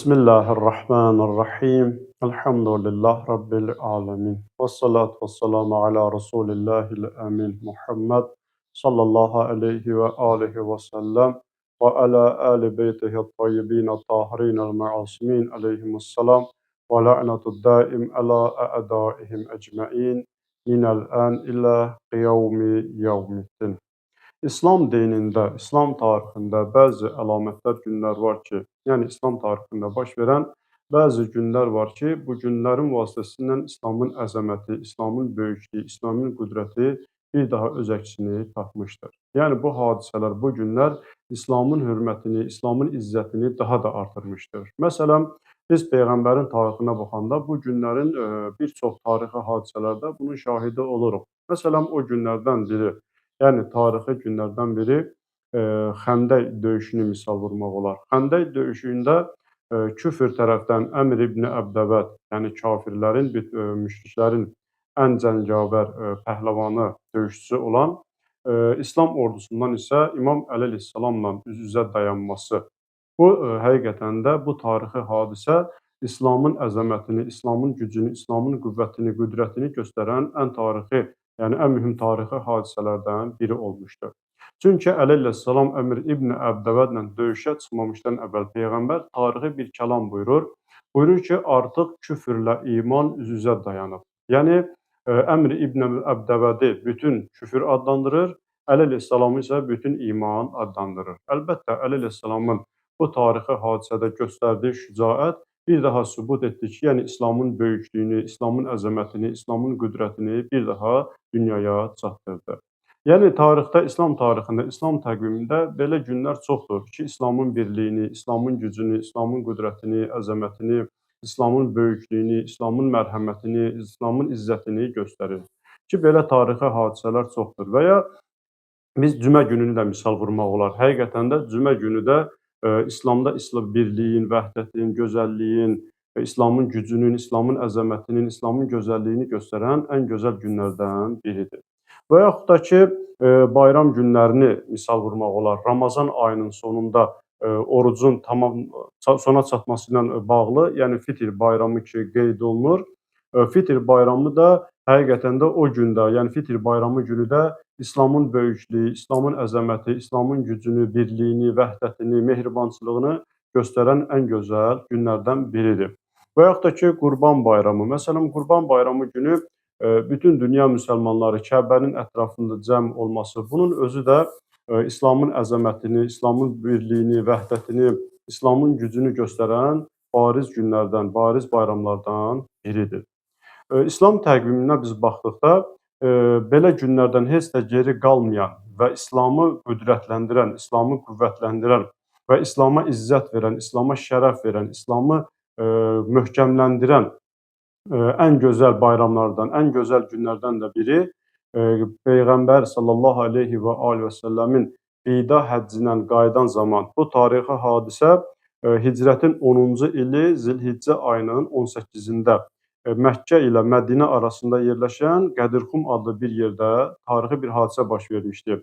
Bismillahirrahmanirrahim. Elhamdülillah Rabbil alemin. Ve salatu ve selamu ala Resulillahil emin. Muhammed sallallahu aleyhi ve alihi ve sellem ve ala ali beytihi tayyibin tahirin el ma'asumin aleyhimusselam ve la'netud daim ala a'daihim ecmain minel an ila qiyavmi yevmiddin. İslam dinində, İslam tarixində bəzi əlamətlər, günlər var ki, yəni İslam tarixində baş verən bəzi günlər var ki, bu günlərin vasitəsilə İslamın əzəməti, İslamın böyüklüyü, İslamın qüdrəti bir daha öz əksini tapmışdır. Yəni bu hadisələr, bu günlər İslamın hörmətini, İslamın izzətini daha da artırmışdır. Məsələn, biz Peyğəmbərin tarixinə baxanda bu günlərin bir çox tarixi hadisələrdə bunun şahidi oluruq. Məsələn, o günlərdən biri, yəni tarixi günlərdən biri Xəndək döyüşünü misal vurmaq olar. Xəndək döyüşündə küfr tərəfdən Əmr ibn Əbdəvəd, yəni kafirlərin, müşriklərin ən cəngavər pəhləvanı, döyüşçüsü olan İslam ordusundan isə İmam Əli əleyhissalamla üz-üzə dayanması. Bu həqiqətən də bu tarixi hadisə İslamın əzəmətini, İslamın gücünü, İslamın qüvvətini, qüdrətini göstərən ən tarixi, yəni ən mühüm tarixi hadisələrdən biri olmuşdur. Çünki Əli əleyhissalam Əmr ibn Əbdəvədlə döyüşə çıxmamışdan əvvəl Peyğəmbər tarixi bir kəlam buyurur. Buyurur ki, artıq küfrlə iman üz-üzə dayanıb. Yəni Əmr ibn Əbdəvədi bütün küfür adlandırır, Əli əleyhissalamı isə bütün iman adlandırır. Əlbəttə, Əli əleyhissalamın bu tarixi hadisədə göstərdiyi şücaət bir daha sübut etdi ki, yəni İslamın böyüklüyünü, İslamın əzəmətini, İslamın qüdrətini bir daha dünyaya çatdırdı. Yəni tarixdə, İslam tarixində, İslam təqvimində belə günlər çoxdur ki, İslamın birliyini, İslamın gücünü, İslamın qüdrətini, əzəmətini, İslamın böyüklüyünü, İslamın mərhəmətini, İslamın izzətini göstərir. Ki, belə tarixi hadisələr çoxdur. Və ya biz cümə gününü də misal vurmaq olar. Həqiqətən də cümə günü də İslamda birliyin, vəhdətin, gözəlliyin, İslamın gücünün, İslamın əzəmətinin, İslamın gözəlliyini göstərən ən gözəl günlərdən biridir. Və yaxud da ki, bayram günlərini misal vurmaq olar. Ramazan ayının sonunda orucun sona çatması ilə bağlı, yəni Fitr bayramı ki, qeyd olunur. Fitr bayramı da həqiqətən də o gündə, yəni Fitr bayramı günü də İslamın böyüklüyü, İslamın əzəməti, İslamın gücünü, birliyini, vəhdətini, mehribançılığını göstərən ən gözəl günlərdən biridir. Və yaxud da ki, Qurban bayramı. Məsələn, Qurban bayramı günü bütün dünya müsəlmanları Kəbənin ətrafında cəm olması, bunun özü də İslamın əzəmətini, İslamın birliyini, vəhdətini, İslamın gücünü göstərən bariz günlərdən, bariz bayramlardan biridir. İslam təqviminə biz baxdıqda, belə günlərdən heç də geri qalmayan və İslamı qüdrətləndirən, İslamı qüvvətləndirən və İslama izzət verən, İslama şərəf verən, İslamı möhkəmləndirən ən gözəl bayramlardan, ən gözəl günlərdən də biri Peyğəmbər sallallahu aleyhi və alihi və səlləmin qida həccindən qayıdan zaman bu tarixi hadisə hicrətin 10-cu ili Zilhiccə ayının 18-də Məkkə ilə Mədinə arasında yerləşən Qədirxum adlı bir yerdə tarixi bir hadisə baş vermişdi.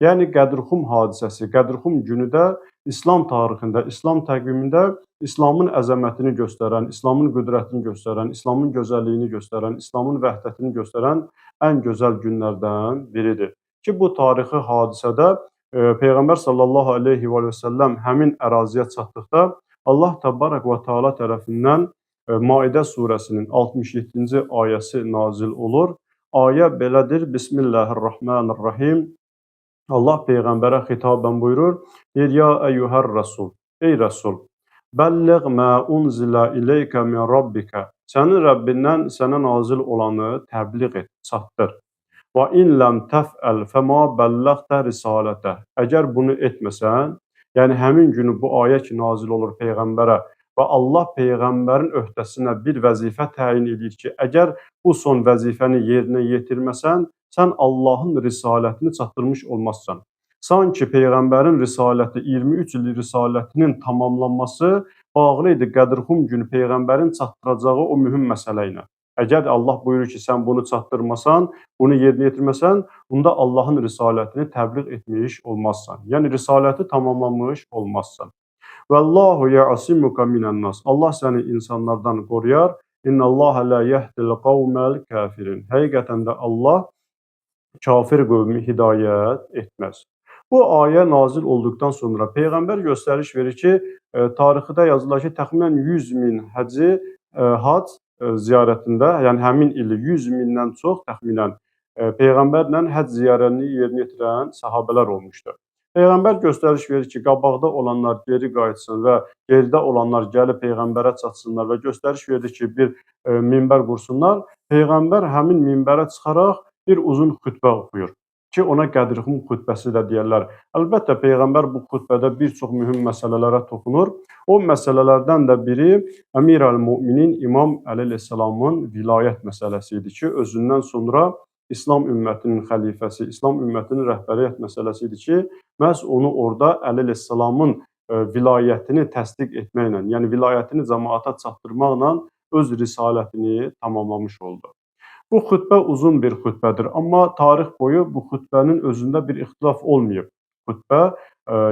Yəni Qədirxum hadisəsi, Qədirxum günü də İslam tarixində, İslam təqvimində İslamın əzəmətini göstərən, İslamın qüdrətini göstərən, İslamın gözəlliyini göstərən, İslamın vəhdətini göstərən ən gözəl günlərdən biridir. Ki, bu tarixi hadisədə Peyğəmbər sallallahu aleyhi və səlləm həmin əraziyə çatdıqda Allah təbarək və teala tərəfindən Maidə surəsinin 67-ci ayəsi nazil olur. Ayə belədir: Bismillahirrahmanirrahim. Allah Peyğəmbərə xitabən buyurur, deyir, ya əyyuhər rəsul, ey rəsul, bəlliq mə unzilə ileykə min rabbikə, sənin Rəbbindən sənə nazil olanı təbliğ et, çatdır. Və in ləm təfəl fəma bəlləqtə risalətə, əgər bunu etməsən, yəni həmin günü bu ayə ki nazil olur Peyğəmbərə və Allah Peyğəmbərin öhdəsinə bir vəzifə təyin edir ki, əgər bu son vəzifəni yerinə yetirməsən, sən Allahın risalətini çatdırmış olmazsan. Sanki Peyğəmbərin risaləti, 23 il risalətinin tamamlanması bağlı idi Qədirxum günü Peyğəmbərin çatdıracağı o mühüm məsələ ilə. Əgər Allah buyurur ki, sən bunu çatdırmasan, bunu yerinə yetirməsən, bunda Allahın risalətini təbliğ etmiş olmazsan. Yəni risaləti tamamlanmış olmazsan. Vallahu ya'simuka minen nas. Allah səni insanlardan qoruyar. İnnallaha la yehdil qavmel kafirin. Həqiqətən də Allah kafir qövmü hidayət etməz. Bu ayə nazil olduqdan sonra Peyğəmbər göstəriş verir ki, tarixdə yazılır ki, təxminən 100 min hac ziyarətində, yəni həmin il 100 mindən çox təxminən Peyğəmbərlə həc ziyarətini yerinə yetirən səhabələr olmuşdur. Peyğəmbər göstəriş verir ki, qabaqda olanlar geri qayıtsın və geridə olanlar gəlib Peyğəmbərə çatsınlar və göstəriş verir ki, bir minbər qursunlar. Peyğəmbər həmin minbərə çıxaraq bir uzun xütbə oxuyur ki, ona Qədirxum xütbəsi də deyərlər. Əlbəttə, Peyğəmbər bu xütbədə bir çox mühüm məsələlərə toxunur. O məsələlərdən də biri Əmir-əl-Müminin İmam Əli əleyhissalamın vilayət məsələsi idi ki, özündən sonra İslam ümmətinin xəlifəsi, İslam ümmətinin rəhbəriyyət məsələsi idi ki, məhz onu orada Əli əleyhissalamın vilayətini təsdiq etməklə, yəni vilayətini cəmaata çatdırmaqla öz risalətini tamamlamış oldu. Bu xütbə uzun bir xütbədir, amma tarix boyu bu xütbənin özündə bir ixtilaf olmayıb. Xütbə,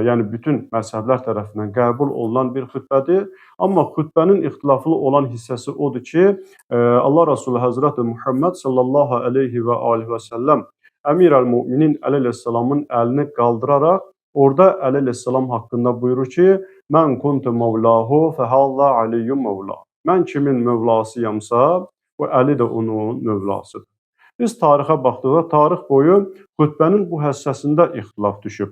yəni bütün məzhəblər tərəfindən qəbul olunan bir xütbədir, amma xütbənin ixtilaflı olan hissəsi odur ki, Allah Rasulü Həzrəti Muhammed sallallahu aleyhi və alihi və səlləm Əmir-əl-Müminin Əli əleyhissalamın əlini qaldıraraq, orada Əli əleyhissalam haqqında buyurur ki, mən kuntu mevlahu fəhalla aliyyum mevla. Mən kimin mövlasıyamsa, bu Əli də onun mövlasıdır. Biz tarixə baxdıqda, tarix boyu xütbənin bu həssəsində ixtilaf düşüb.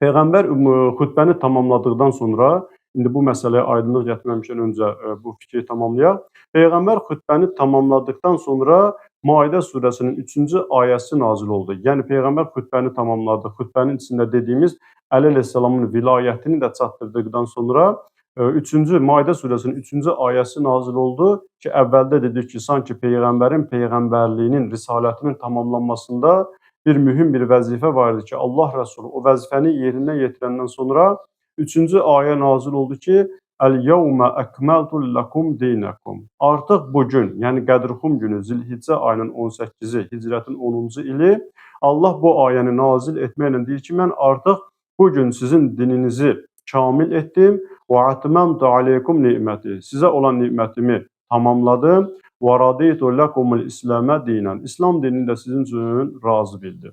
Peyğəmbər xütbəni tamamladıqdan sonra, indi bu məsələyə aydınlıq gətirməmişdən öncə bu fikri tamamlayaq. Peyğəmbər xütbəni tamamladıqdan sonra Maidə surəsinin 3-cü ayəsi nazil oldu. Yəni Peyğəmbər xütbəni tamamladı. Xütbənin içində dediyimiz Əli əleyhissalamın vilayətini də çatdırdıqdan sonra 3-cü Maidə surəsinin 3-cü ayəsi nazil oldu ki, əvvəldə dedik ki, sanki Peyğəmbərin peyğəmbərliyinin, risalətinin tamamlanmasında bir mühüm bir vəzifə var idi ki, Allah Rəsulü o vəzifəni yerinə yetirəndən sonra 3-cü ayə nazil oldu ki, Əl-yevmə əkməltu ləkum dinəkum. Artıq bugün, yəni Qədirxum günü, Zilhiccə ayının 18-i, Hicrətin 10-cu ili Allah bu ayəni nazil etməklə deyir ki, mən artıq bugün sizin dininizi kamil etdim və atmamtu aleykum ni'məti. Sizə olan ni'mətimi tamamladım. Və raditu lakumul İslamə dinən. İslam dinini də sizin üçün razı bildim.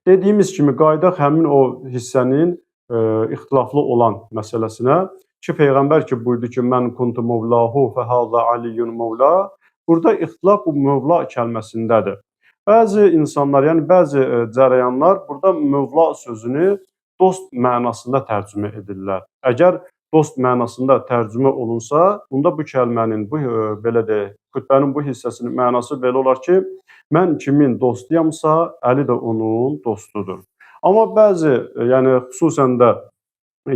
Dediyimiz kimi qayıdaq həmin o hissənin ixtilaflı olan məsələsinə ki, Peyğəmbər ki buyurdu ki, mən kuntu mevlahu fəhəzə aliyyun mevla. Burada ixtilaf bu mevla kəlməsindədir. Bəzi insanlar, yəni bəzi cərəyanlar burada mevla sözünü dost mənasında tərcümə edirlər. Əgər dost mənasında tərcümə olunsa, bunda bu kəlmənin, belə deyək, xütbənin bu hissəsinin mənası belə olar ki, mən kimin dostuyamsa, Əli də onun dostudur. Amma bəzi, yəni xüsusən də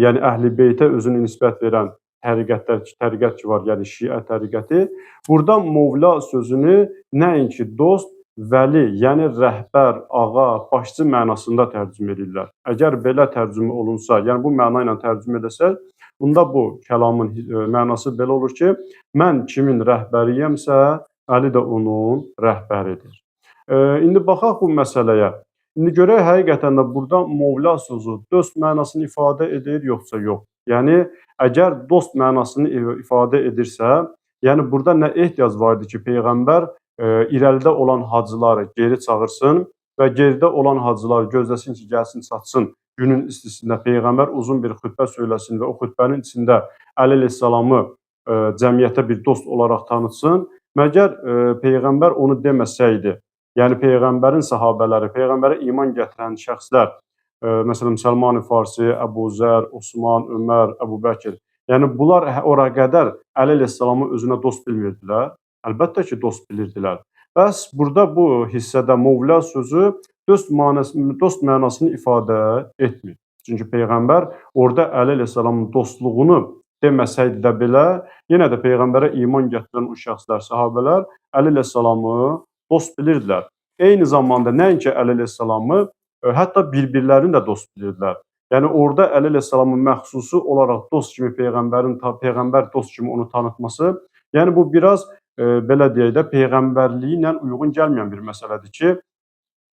yəni Əhl-i Beytə özünü nisbət verən təriqət ki var, yəni Şiə təriqəti, burada Mevla sözünü nəinki dost, vəli, yəni rəhbər, ağa, başçı mənasında tərcümə edirlər. Əgər belə tərcümə olunsa, yəni bu məna ilə tərcümə edəsək, bunda bu kəlamın mənası belə olur ki, mən kimin rəhbəriyəmsə, Əli də onun rəhbəridir. İndi baxaq bu məsələyə. İndi görək həqiqətən də burada Mevla sözü dost mənasını ifadə edir, yoxsa yox. Yəni, əgər dost mənasını ifadə edirsə, yəni burada nə ehtiyac var idi ki, Peyğəmbər irəlidə olan hacıları geri çağırsın və geridə olan hacıları gözləsin ki, gəlsin, çatsın günün istisində Peyğəmbər uzun bir xütbə söyləsin və o xütbənin içində Əli əleyhissalamı cəmiyyətə bir dost olaraq tanıtsın. Məgər Peyğəmbər onu deməsəydi, yəni Peyğəmbərin sahabələri, Peyğəmbərə iman gətirən şəxslər, məsələn, Səlman-ı Farsi, Əbu Zər, Osman, Ömər, Əbu Bəkir, yəni bunlar ora qədər Əli əleyhissalamı özünə dost bilmirdilər. Əlbəttə ki, dost bilirdilər. Bəs burada bu hissədə Mevla sözü dost mənasını ifadə etmir. Çünki Peyğəmbər orada Əli əleyhissalamın dostluğunu deməsəydi də belə, yenə də Peyğəmbərə iman gətirən o şəxslər, sahabələr Əli əleyhissalamı dost bilirdilər. Eyni zamanda nəinki Əli əleyhissalamı, hətta bir-birlərini də dost bilirdilər. Yəni orada Əli əleyhissalamın məxsusu olaraq dost kimi Peyğəmbər dost kimi onu tanıtması, yəni bu biraz belə deyək də Peyğəmbərliyi ilə uyğun gəlməyən bir məsələdir ki,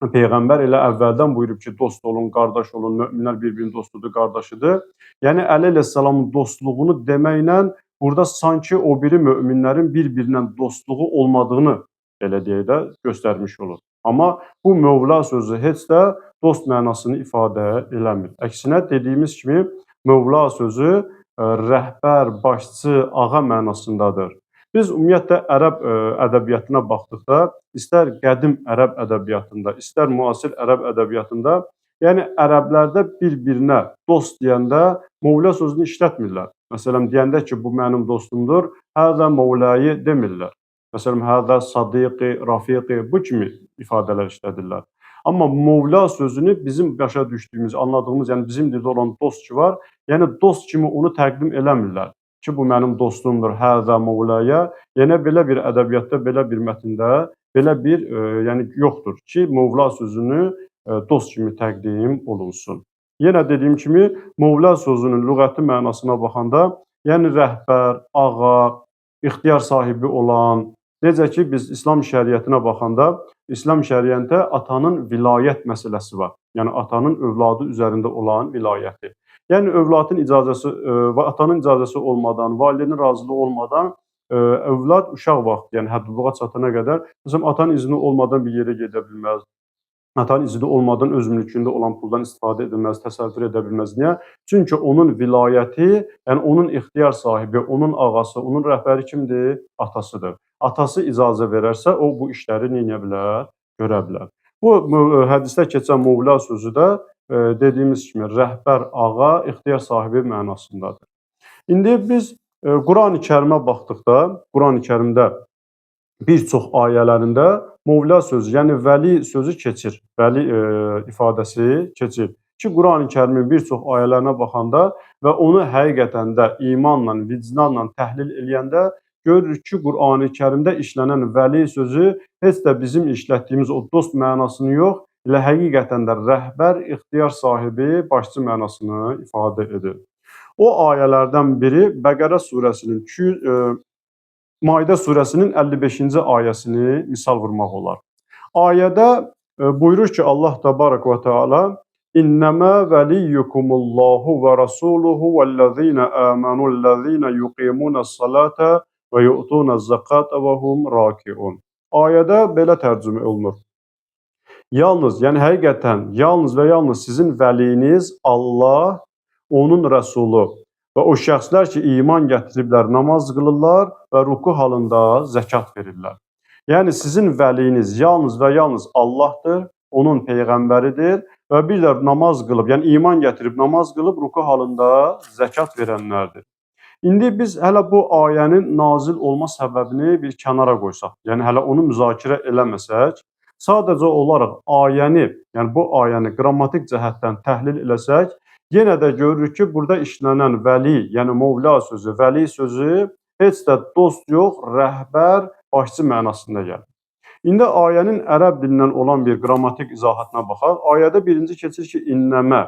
Peyğəmbər elə əvvəldən buyurub ki, dost olun, qardaş olun, möminlər bir-birinin dostudur, qardaşıdır. Yəni Əli əleyhissalamın dostluğunu deməklə burada sanki o biri möminlərin bir-birinə dostluğu olmadığını belə deyək də göstərmiş olur. Amma bu Mövla sözü heç də dost mənasını ifadə eləmir. Əksinə dediyimiz kimi Mövla sözü rəhbər, başçı, ağa mənasındadır. Biz ümumiyyətlə ərəb ədəbiyyatına baxdıqda, istər qədim ərəb ədəbiyyatında, istər müasir ərəb ədəbiyyatında, yəni ərəblərdə bir-birinə dost deyəndə Mövla sözünü işlətmirlər. Məsələn, deyəndə ki, bu mənim dostumdur, həzə Mövlayı demirlər. Məsələn, həzə sadiqi, rafiqi, bu kimi ifadələr işlədirlər. Amma Mövla sözünü bizim başa düşdüyümüz, anladığımız, yəni bizim dildə olan dost ki var, yəni dost kimi onu təqdim eləmirlər ki, bu mənim dostumdur, həzə Mövlaya. Yəni belə bir ədəbiyyatda, belə bir mətndə, belə bir yəni yoxdur ki, Mövla sözünü dost kimi təqdim olunsun. Yenə dediyim kimi, Mövla sözünün lüğəti mənasına baxanda, yəni rəhbər, ağa, ixtiyar sahibi olan, necə ki, biz İslam şəriətinə baxanda, İslam şəriətində atanın vilayət məsələsi var. Yəni atanın övladı üzərində olan vilayəti. Yəni övladın icazəsi və atanın icazəsi olmadan, valideynin razılığı olmadan övlad uşaq vaxtı, yəni hədbuluğa çatana qədər, məsələn, atanın izni olmadan bir yerə gedə bilməz. Atanın izni olmadan öz mülkündə olan puldan istifadə edilməz, təsərrüf edə bilməz. Niyə? Çünki onun vilayəti, yəni onun ixtiyar sahibi, onun ağası, onun rəhbəri kimdir? Atasıdır. Atası icazə verərsə, o bu işləri nə edə bilər? Görə bilər. Bu hədisdə keçən Mövla sözü də dediyimiz kimi rəhbər, ağa, ixtiyar sahibi mənasındadır. İndi biz Qurani-Kərimə baxdıqda, Qurani-Kərimdə bir çox ayələrində Mövla sözü, yəni vəli sözü keçir, vəli ifadəsi keçir. Ki, Qurani-Kərimin bir çox ayələrinə baxanda və onu həqiqətən də imanla, vicdanla təhlil eləyəndə görürük ki, Qurani-Kərimdə işlənən vəli sözü heç də bizim işlətdiyimiz o dost mənasını yox, elə həqiqətən də rəhbər, ixtiyar sahibi, başçı mənasını ifadə edir. O ayələrdən biri Bəqərə surəsinin Maidə surəsinin 55-ci ayəsini misal vurmaq olar. Ayədə buyurur ki, Allah təbarək və teala İnnəmə vəliyyukumullahu və rasuluhu vəllezine əmənullezine yuqimunəs-salata və yu'tunəz-zakata və hum rakiun. Ayədə belə tərcümə olunur. Yalnız, yəni həqiqətən, yalnız və yalnız sizin vəliniz Allah, onun rəsulu və o şəxslər ki, iman gətiriblər, namaz qılırlar və ruku halında zəkat verirlər. Yəni, sizin vəliniz yalnız və yalnız Allahdır, onun peyğəmbəridir və bir də namaz qılıb, yəni iman gətirib, namaz qılıb, ruku halında zəkat verənlərdir. İndi biz hələ bu ayənin nazil olma səbəbini bir kənara qoysaq, yəni hələ onu müzakirə eləməsək, sadəcə olaraq ayəni, yəni bu ayəni qrammatik cəhətdən təhlil eləsək, yenə də görürük ki, burada işlənən vəli, yəni Mövla sözü, vəli sözü heç də dost yox, rəhbər, başçı mənasında gəlir. İndi ayənin ərəb dilindən olan bir qrammatik izahatına baxaq. Ayədə birinci keçir ki, innəmə.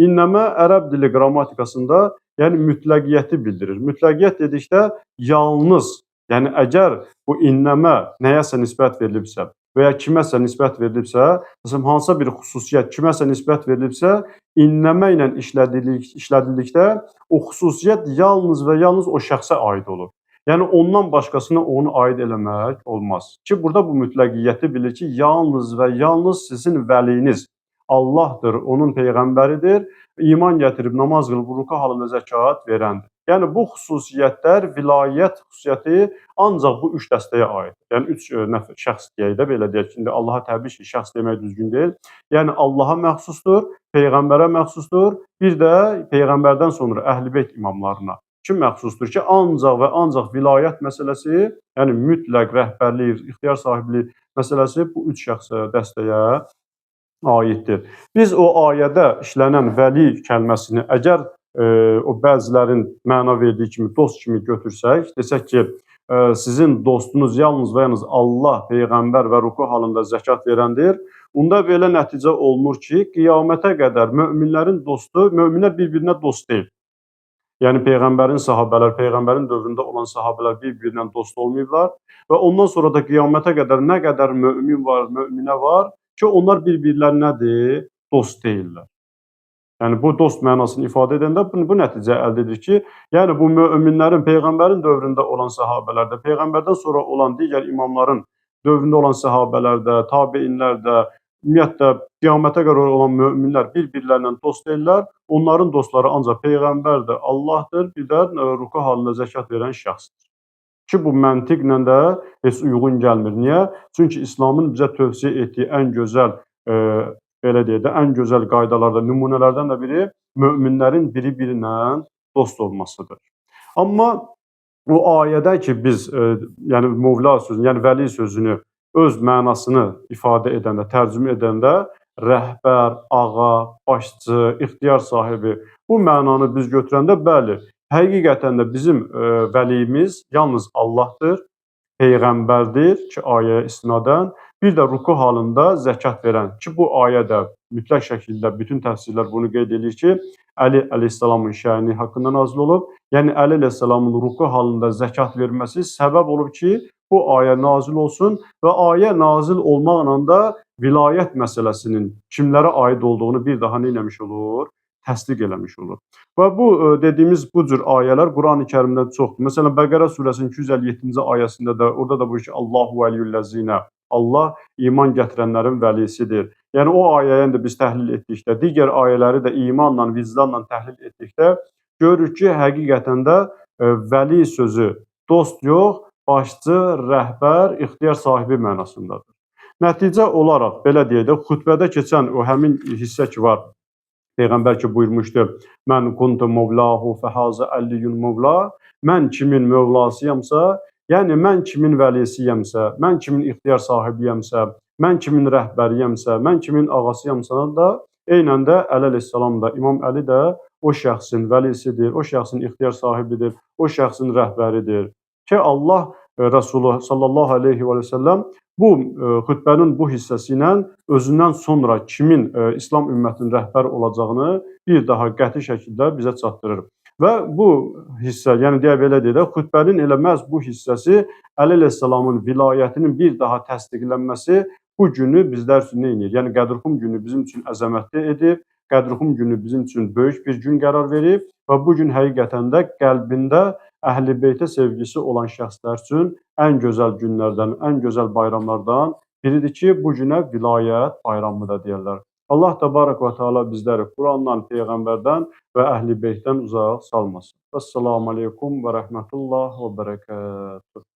İnnəmə ərəb dili qrammatikasında yəni mütləqiyyəti bildirir. Mütləqiyyət dedikdə yalnız, yəni əgər bu innəmə nəyəsə nisbət verilibsə və ya kiməsə nisbət verilibsə, məsələn, hansısa bir xüsusiyyət kiməsə nisbət verilibsə, innəmə ilə işlədildikdə o xüsusiyyət yalnız və yalnız o şəxsə aid olur. Yəni, ondan başqasına onu aid eləmək olmaz. Ki, burada bu mütləqiyyəti bilir ki, yalnız və yalnız sizin vəliniz Allahdır, onun peyğəmbəridir, iman gətirib, namaz qılıb, ruku halında zəkat verəndir. Yəni, bu xüsusiyyətlər, vilayət xüsusiyyəti ancaq bu üç dəstəyə aid. Yəni, üç nəfər şəxs deyək də, belə deyək ki, indi Allaha təbii ki, şəxs demək düzgün deyil. Yəni, Allaha məxsusdur, peyğəmbərə məxsusdur, bir də peyğəmbərdən sonra əhl-i-beyt imamlarına. Kim məxsusdur ki, ancaq və ancaq vilayət məsələsi, yəni mütləq rəhbərlik, ixtiyar sahibliyi məsələsi bu üç şəxs dəstəyə aiddir. Biz o ayədə işlənən vəli kəlməsini əgər o bəzilərin məna verdiyi kimi dost kimi götürsək, desək ki, sizin dostunuz yalnız və yalnız Allah, peyğəmbər və ruku halında zəkat verəndir, onda belə nəticə olunur ki, qiyamətə qədər möminlərin dostu, möminlər bir-birinə dost deyil. Yəni, peyğəmbərin sahabələr, peyğəmbərin dövründə olan sahabələr bir-birinə dost olmayıblar və ondan sonra da qiyamətə qədər nə qədər mömin var, möminə var, ki, onlar bir-birlərinə nədir? Dost deyillər. Yəni bu dost mənasını ifadə edəndə bu nəticə əldə edir ki, yəni bu möminlərin peyğəmbərin dövründə olan səhabələrdə, peyğəmbərdən sonra olan digər imamların dövründə olan səhabələrdə, təbiinlərdə, ümumiyyətlə qiyamətə qədər olan möminlər bir-birlərindən dost deyillər. Onların dostları ancaq peyğəmbərdir, Allahdır, bir də ruku halında zəkat verən şəxsdir. Ki, bu məntiqlə də heç uyğun gəlmir. Niyə? Çünki İslamın bizə tövsiyə etdiyi ən gözəl, belə deyək də, ən gözəl qaydalardan, nümunələrdən də biri möminlərin biri-biri ilə dost olmasıdır. Amma o ayədə ki, biz, yəni Mövla sözünü, yəni vəli sözünü öz mənasını ifadə edəndə, tərcümə edəndə rəhbər, ağa, başçı, ixtiyar sahibi bu mənanı biz götürəndə bəli, həqiqətən də bizim vəliyimiz yalnız Allahdır, peyğəmbərdir ki, ayəyə istinadən, bir də ruku halında zəkat verən ki, bu ayə də mütləq şəkildə bütün təfsirlər bunu qeyd edir ki, Əli əleyhissalamın şəni haqqında nazil olub. Yəni Əli əleyhissalamın ruku halında zəkat verməsi səbəb olub ki, bu ayə nazil olsun və ayə nazil olmaqla da vilayət məsələsinin kimlərə aid olduğunu bir daha nə eləmiş olur? Təsdiq eləmiş olur. Və bu dediyimiz bu cür ayələr Qurani-Kərimdə çoxdur. Məsələn, Bəqərə surəsinin 257-ci ayəsində də orada da buyurur ki, Allahu vəliyyullezina. Allah iman gətirənlərin vəlisidir. Yəni o ayəni də biz təhlil etdikdə, digər ayələri də imanla, vicdanla təhlil etdikdə görürük ki, həqiqətən də vəli sözü dost yox, başçı, rəhbər, ixtiyar sahibi mənasındadır. Nəticə olaraq, belə deyək də, xutbədə keçən o həmin hissə ki var, Peyğəmbər ki buyurmuşdu, mən kuntu mövlahu fəhazə əlliyun mövla, mən kimin mövlasıyamsa, yəni mən kimin vəlisiyəmsə, mən kimin ixtiyar sahibiyəmsə, mən kimin rəhbəriyəmsə, mən kimin ağasıyamsa da, eynən də Əli əleyhissalam da, İmam Əli də o şəxsin vəlisidir, o şəxsin ixtiyar sahibidir, o şəxsin rəhbəridir. Ki, Allah Rəsulü sallallahu aleyhi və səlləm bu xütbənin bu hissəsi ilə özündən sonra kimin İslam ümmətinin rəhbər olacağını bir daha qəti şəkildə bizə çatdırır. Və bu hissə, yəni deyə belə deyək də, xütbənin elə məhz bu hissəsi Əli əleyhissalamın vilayətinin bir daha təsdiqlənməsi bu günü bizlər üçün nə edir? Yəni Qədrxum günü bizim üçün əzəmətli edib, Qədrxum günü bizim üçün böyük bir gün qərar verib və bu gün həqiqətən də qəlbində Əhl-i Beytə sevgisi olan şəxslər üçün ən gözəl günlərdən, ən gözəl bayramlardan biridir ki, bu günə vilayət bayramı da deyirlər. Allah təbarək və teala bizləri Qurandan, Peyğəmbərdən və Əhl-i Beytdən uzaq salmasın. Əssalamu aleykum və rəhmətullah və bərəkətuh.